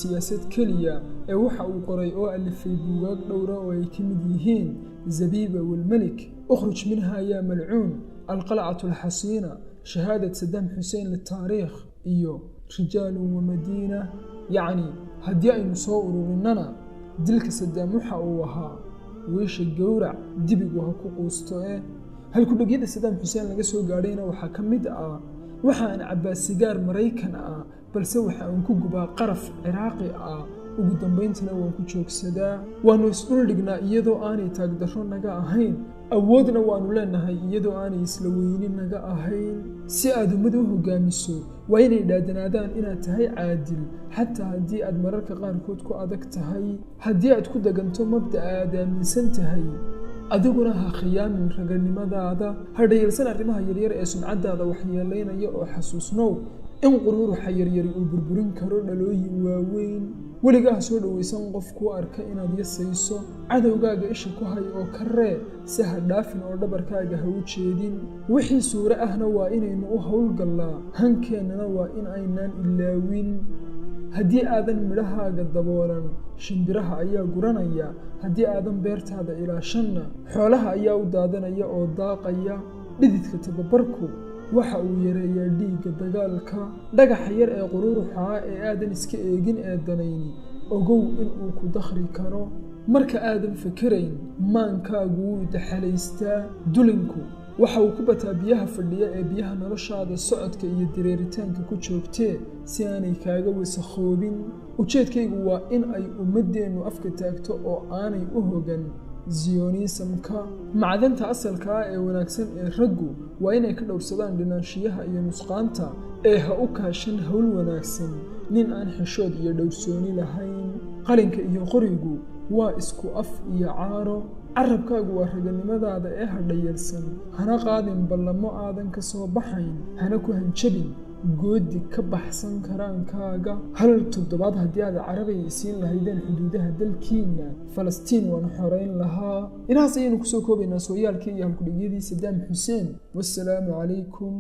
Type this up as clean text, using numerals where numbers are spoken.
siyaasad keliya ee waxa uu qoray oo alifay buugaag dhowra oo ay ka mid yihiin zabiba walmalik ukhruj minha yaa malcuun alqalcatu alxasiina shahaadat sadaam xuseen litaariikh iyo rijaalun wamadiina yacni haddii aynu soo ururinana dilka sadaam waxa uu ahaa weesha gowrac dibigu ha ku quusto halkudhagyada sadaam xuseen laga soo gaadhayna waxaa ka mid ah waxaan cabbaa sigaar maraykan ah balse waxa aan ku gubaa qaraf ciraaqi ah ugu dambayntana waan ku joogsadaa waannu isdhuldhignaa iyadoo aanay taagdarro naga ahayn awoodna waannu leenahay iyadoo aanay isla weyni naga ahayn si aad ummada u hoggaamiso waa inay dhaadanaadaan inaad tahay caadil xataa haddii aad mararka qaarkood ku adag tahay haddii aad ku daganto mabda'a aad aaminsan tahay adiguna ha khiyaamin raganimadaada ha dhayalsan arrimaha yaryar ee sumcaddaada waxyeelaynaya oo xasuusnow in quruuruxa yaryari uu burburin karo dhalooyin waaweyn weligaa ha soo dhowaysan qof kuu arka inaad yasayso cadowgaaga isha ku hay oo ka ree si ha dhaafin oo dhabarkaaga ha u jeedin wixii suuro ahna waa inaynu u howlgallaa hankeennana waa in aynaan ilaawin haddii aadan midhahaaga daboolan shimbiraha ayaa guranaya haddii aadan beertaada ilaashanna xoolaha ayaa u daadanaya oo daaqaya dhididka tababarku waxa uu yareeyaa dhiigga dagaalka dhagaxa yar ee quruuruxaa ee aadan iska eegin ee danayni ogow inuu ku dakhri karo marka aadan fakerayn maankaagu wuu daxalaystaa dulinku waxa uu ku bataa biyaha fadhiya ee biyaha noloshaada socodka iyo dareeritaanka ku joogtee si aanay kaaga wasakhoobin ujeedkaygu waa in ay ummaddeennu afka taagto oo aanay u hogan ziyoniisamka macdanta asalka ah ee wanaagsan ee raggu waa inay ka dhowrsadaan dhinaanshiyaha iyo nusqaanta ee ha u kaashan howl wanaagsan nin aan xishood iyo dhowrsooni lahayn qalinka iyo qorigu waa isku af iyo caaro carabkaagu waa raganimadaada ee ha dhayalsan hana qaadin ballamo aadan ka soo baxayn hana ku hanjabin goodi ka baxsan karaankaaga hal toddobaad haddii aad carabay isiin lahaydeen xuduudaha dalkiina falastiin waana xoreyn lahaa inahaas ayaynu kusoo koobaynaa sooyaalkii iyo halkudhigyadii sadaam xuseen wassalaamu calaykum